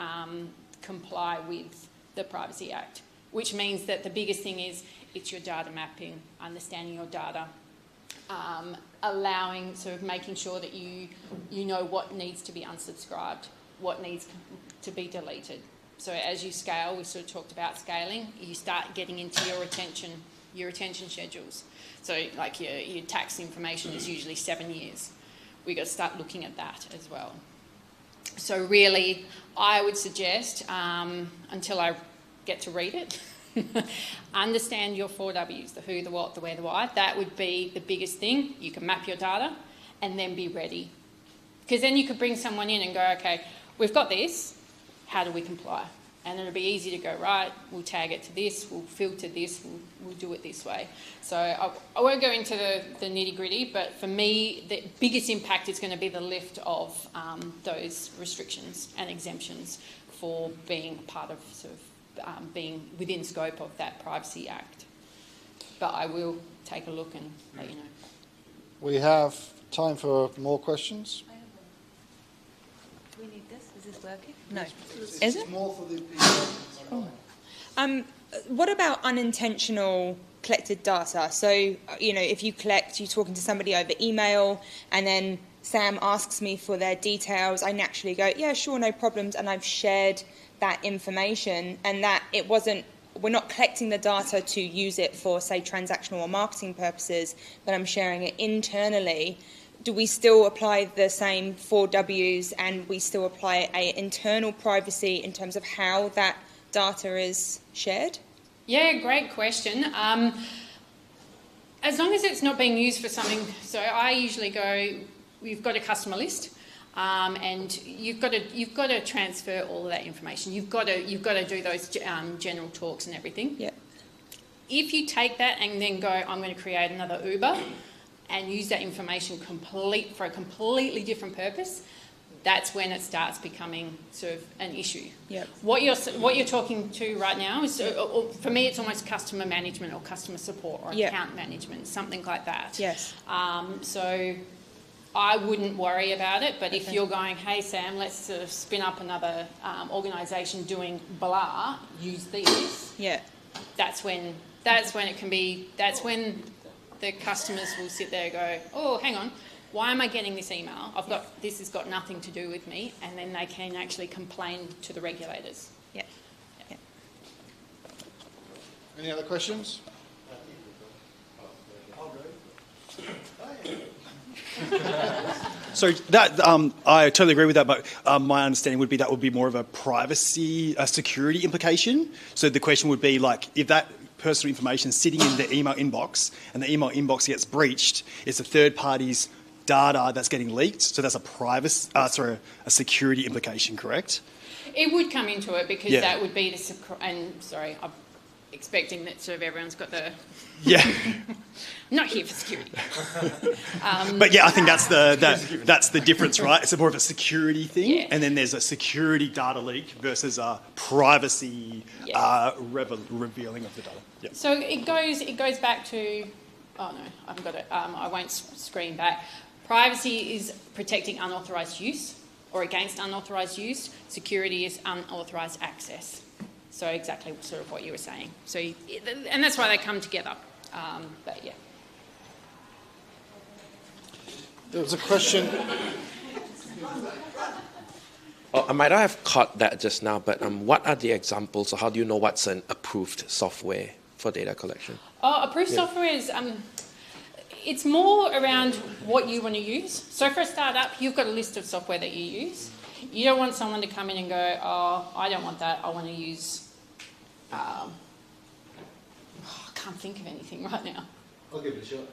comply with the Privacy Act, which means that the biggest thing is it's your data mapping, understanding your data, allowing, sort of making sure that you know what needs to be unsubscribed, what needs to be deleted. So as you scale, we sort of talked about scaling, you start getting into your retention schedules. So like your tax information is usually 7 years. We've got to start looking at that as well. So really, I would suggest, until I get to read it, understand your 4 Ws, the who, the what, the where, the why. That would be the biggest thing. You can map your data and then be ready. Because then you could bring someone in and go, okay, we've got this, how do we comply? And it'll be easy to go, right, we'll tag it to this, we'll filter this, we'll do it this way. So I won't go into the nitty-gritty, but for me, the biggest impact is going to be the lift of those restrictions and exemptions for being part of sort of being within scope of that Privacy Act. But I will take a look and let you know. We have time for more questions. We need this. Is this working? No. Is it? More for the Oh. What about unintentional collected data? So, if you're talking to somebody over email, and then Sam asks me for their details, I naturally go, yeah, sure, no problems, and I've shared that information, and that we're not collecting the data to use it for, say, transactional or marketing purposes, but I'm sharing it internally. Do we still apply the same 4 Ws, and we still apply an internal privacy in terms of how that data is shared? Yeah, great question. As long as it's not being used for something, so I usually go, we've got a customer list, and you've got to transfer all of that information. You've got to do those general talks and everything. Yeah. If you take that and then go, I'm going to create another Uber, and use that information for a completely different purpose, that's when it starts becoming sort of an issue. Yep. What you're talking to right now is, for me, it's almost customer management or customer support or account management, something like that. Yes. So I wouldn't worry about it, but if you're going, hey Sam, let's sort of spin up another organisation doing blah, use this. Yeah. That's when it can be. That's when the customers will sit there and go, oh, hang on, why am I getting this email? This has got nothing to do with me, and then they can actually complain to the regulators. Yeah. Any other questions? So that I totally agree with that, but my understanding would be that would be more of a privacy, security implication. So the question would be like, if that personal information is sitting in the email inbox and the email inbox gets breached, it's a third party's data that's getting leaked. So that's a security implication, correct? It would come into it because that would be I'm expecting that sort of everyone's got the... Yeah. Not here for security. But yeah, I think that's the difference, right? It's more of a security thing, and then there's a security data leak versus a privacy revealing of the data. Yep. So it goes back to... Oh no, I haven't got it. I won't screen back. Privacy is protecting unauthorised use or against unauthorised use. Security is unauthorised access. So exactly sort of what you were saying. So, and that's why they come together. But yeah. There was a question. I might not have caught that just now, but what are the examples, or how do you know what's an approved software for data collection? Approved software is, it's more around what you want to use. So for a startup, you've got a list of software that you use. You don't want someone to come in and go, oh, I don't want that, I want to use, I can't think of anything right now. I'll give it a shot.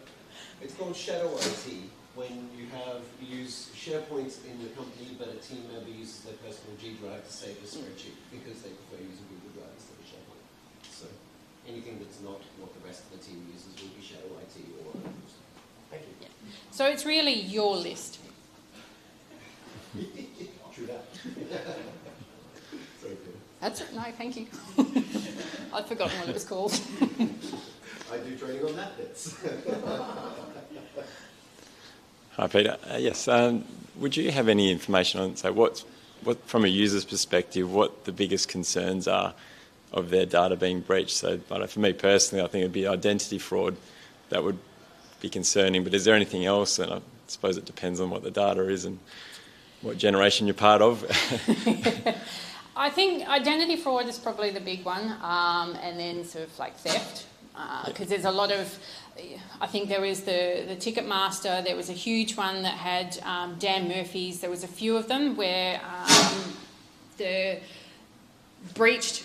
It's called shadow IT, when you use SharePoint in the company, but a team member uses their personal G drive to save a spreadsheet because they prefer using Google Drive instead of SharePoint. So anything that's not what the rest of the team uses will be shadow IT or... Thank you. Yeah. So it's really your list. True that. Sorry, Peter. That's it. No, thank you. I'd forgotten what it was called. I do training on that bits. Hi, Peter. Yes. Would you have any information on, say, what, from a user's perspective, what the biggest concerns are of their data being breached? So, for me personally, I think it'd be identity fraud that would be concerning. But is there anything else? And I suppose it depends on what the data is and what generation you're part of. I think identity fraud is probably the big one, and then sort of like theft, because there's a lot of. I think there was the Ticketmaster. There was a huge one that had Dan Murphy's. There was a few of them where the breached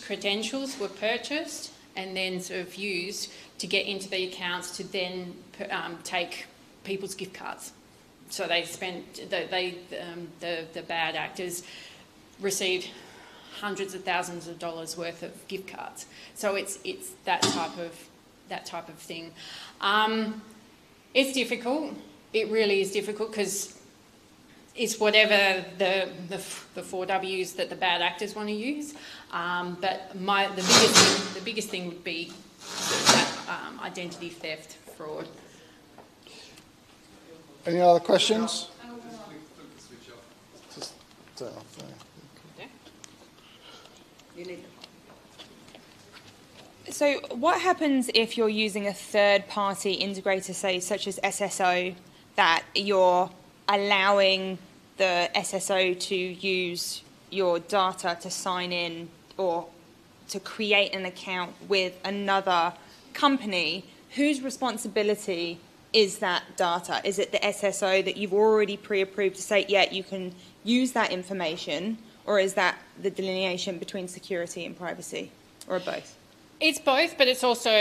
credentials were purchased and then sort of used to get into the accounts to then take people's gift cards. So they spent the bad actors received hundreds of thousands of dollars worth of gift cards. So it's that type of thing. It's difficult. It really is difficult because it's whatever the 4 Ws that the bad actors want to use. But the biggest thing would be that, identity theft, fraud. Any other questions? So what happens if you're using a third-party integrator, say, such as SSO, that you're allowing the SSO to use your data to sign in or to create an account with another company? Whose responsibility is that data? Is it the SSO that you've already pre-approved to say, yeah, you can use that information, or is that the delineation between security and privacy, or both? It's both, but it's also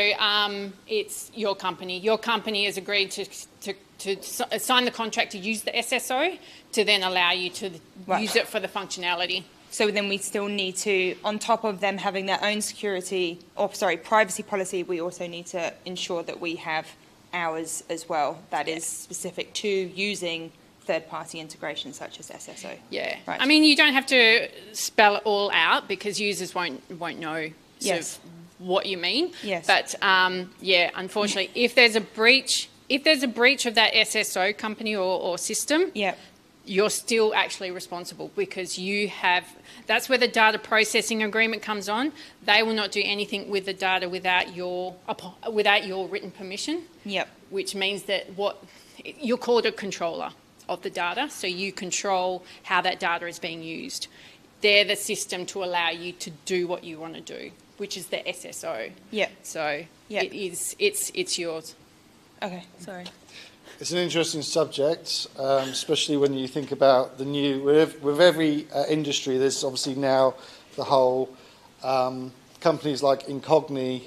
it's your company. Your company has agreed to sign the contract to use the SSO to then allow you to use it for the functionality. So then we still need to, on top of them having their own privacy policy, we also need to ensure that we have ours as well that is specific to using third-party integration such as SSO. Yeah. Right. I mean, you don't have to spell it all out because users won't know sort of what you mean. Yes. But yeah, unfortunately, if there's a breach of that SSO company or system, you're still actually responsible because that's where the data processing agreement comes on. They will not do anything with the data without your written permission. Yep. Which means that you're called a controller of the data, so you control how that data is being used. They're the system to allow you to do what you want to do, which is the SSO. Yeah. So it's yours. Okay, sorry. It's an interesting subject, especially when you think about the new. With every industry, there's obviously now the whole companies like Incogni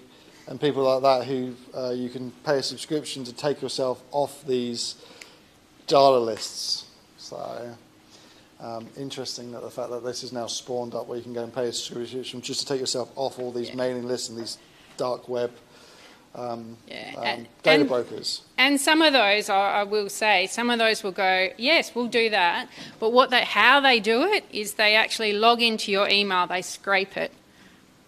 and people like that who you can pay a subscription to take yourself off these data lists. So interesting that the fact that this is now spawned up where you can go and pay a subscription just to take yourself off all these mailing lists and these dark web data brokers. And some of those, I will say, some of those will go, yes, we'll do that. But how they do it is they actually log into your email, they scrape it,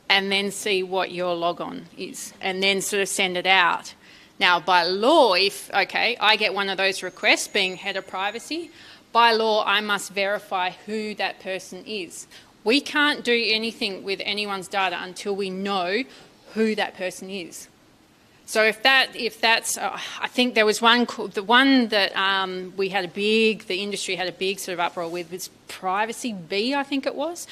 and then see what your logon is, and then sort of send it out. Now, by law, I get one of those requests, being head of privacy, by law, I must verify who that person is. We can't do anything with anyone's data until we know who that person is. So if that's, I think there was the one that the industry had a big sort of uproar with was Privacy B, I think it was,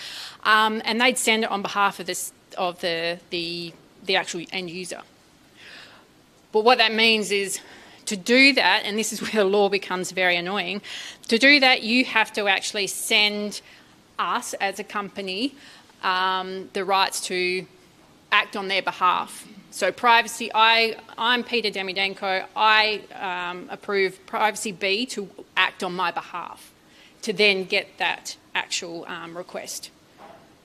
and they'd send it on behalf of the actual end user. But what that means is to do that, and this is where the law becomes very annoying, to do that you have to actually send us as a company the rights to act on their behalf. So privacy, I'm Peta Demidenko, I approve Privacy B to act on my behalf to then get that actual request.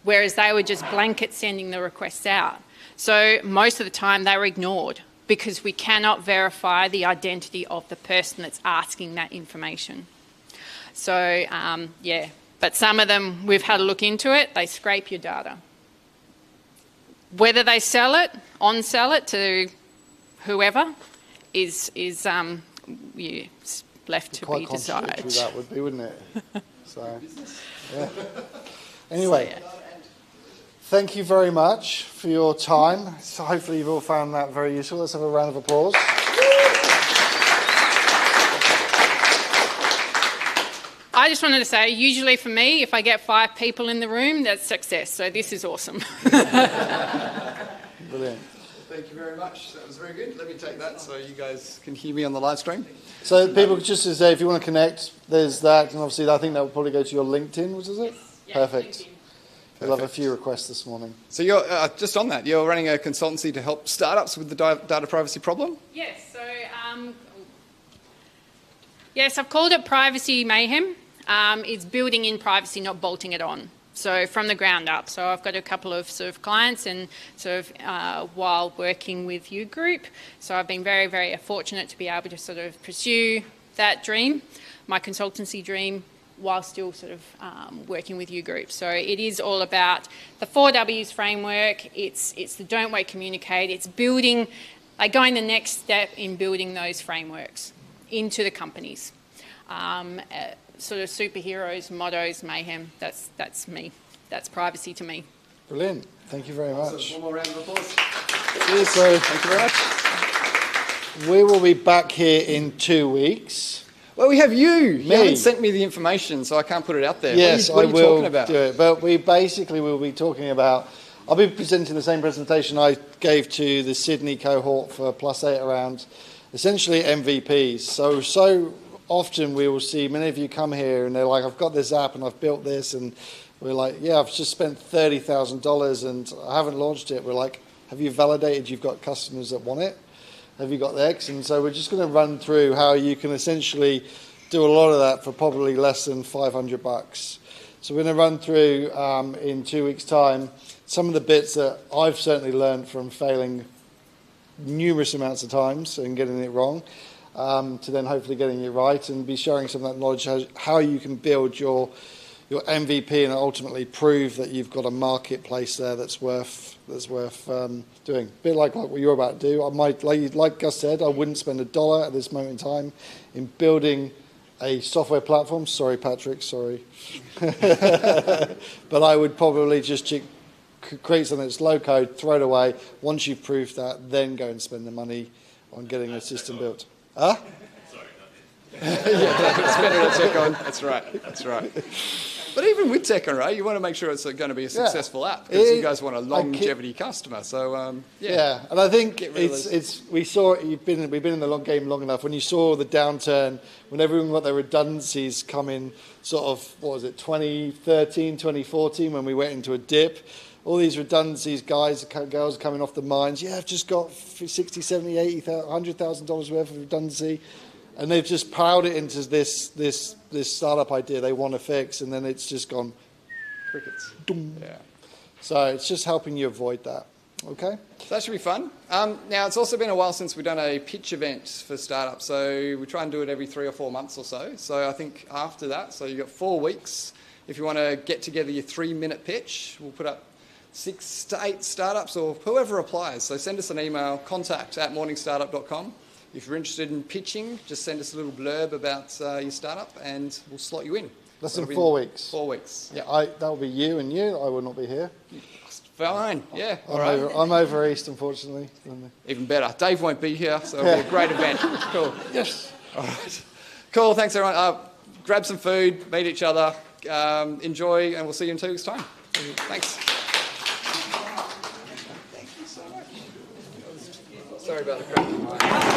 Whereas they were just blanket sending the requests out. So most of the time they were ignored because we cannot verify the identity of the person that's asking that information. So but some of them, we've had a look into it, they scrape your data. Whether they on-sell it to whoever is left to be desired. That would be, wouldn't it? So, yeah. Anyway, thank you very much for your time. So hopefully you've all found that very useful. Let's have a round of applause. I just wanted to say, usually for me, if I get 5 people in the room, that's success. So this is awesome. Brilliant. Thank you very much. That was very good. Let me take that so you guys can hear me on the live stream. So people, just to say, if you want to connect, there's that. And obviously I think that will probably go to your LinkedIn, was it? Yes. Perfect. We'll have a few requests this morning. So you're, just on that, you're running a consultancy to help startups with the data privacy problem? Yes. So, yes, I've called it Privacy Mayhem. It's building in privacy, not bolting it on. So from the ground up. So I've got a couple of sort of clients and sort of while working with U Group. So I've been very, very fortunate to be able to sort of pursue that dream, my consultancy dream, while still sort of working with U Group. So it is all about the 4 Ws framework. It's the don't wait, communicate. It's building, like going the next step in building those frameworks into the companies. Sort of superheroes, mottos, mayhem. That's me. That's privacy to me. Brilliant. Thank you very much. Awesome. One more round of applause. Cheers, so Thank you very much. we will be back here in 2 weeks. Well, we have you. You Me. haven't sent me the information, so I can't put it out there. Yes, what are you I will talking about? do it. But we basically will be talking about. I'll be presenting the same presentation I gave to the Sydney cohort for +8 around, essentially MVPs. So often we will see many of you come here and they're like, I've got this app and I've built this, and we're like, yeah, I've just spent $30,000 and I haven't launched it. We're like, have you validated you've got customers that want it? Have you got the X? And so we're just going to run through how you can essentially do a lot of that for probably less than $500. So we're going to run through in 2 weeks' time some of the bits that I've certainly learned from failing numerous amounts of times and getting it wrong, to then hopefully getting it right, and be sharing some of that knowledge how you can build your MVP and ultimately prove that you've got a marketplace there that's worth doing. A bit like what you're about to do. I might, like Gus said, I wouldn't spend $1 at this moment in time in building a software platform. Sorry, Patrick, sorry. But I would probably just create something that's low code, throw it away. Once you've proved that, then go and spend the money on getting a system built. Huh? Yeah, spend it on Tekon. That's right. That's right. But even with Tekon, right, you want to make sure it's going to be a successful app, because you guys want a longevity customer. So yeah, and I think we saw it. We've been in the game long enough. When you saw the downturn, when everyone got their redundancies coming, sort of, what was it, 2013, 2014, when we went into a dip. All these redundancies, guys, girls coming off the mines. Yeah, I've just got 60, 70, 80, $100,000 worth of redundancy. And they've just piled it into this startup idea they want to fix, and then it's just gone crickets. Yeah. So it's just helping you avoid that. Okay? So that should be fun. Now, it's also been a while since we've done a pitch event for startups. So we try and do it every 3 or 4 months or so. So I think after that, so you've got 4 weeks. If you want to get together your 3-minute pitch, we'll put up 6 to 8 startups or whoever applies. So send us an email, contact@morningstartup.com. If you're interested in pitching, just send us a little blurb about your startup and we'll slot you in. Less than 4 weeks. 4 weeks, yeah. That will be you and you. I will not be here. Fine, yeah. I'm over east, unfortunately. Even better. Dave won't be here, so it'll be a great event. Cool. Yes. All right. Cool, thanks everyone. Grab some food, meet each other, enjoy, and we'll see you in 2 weeks' time. Thanks. Thank you so much. Sorry about the crap.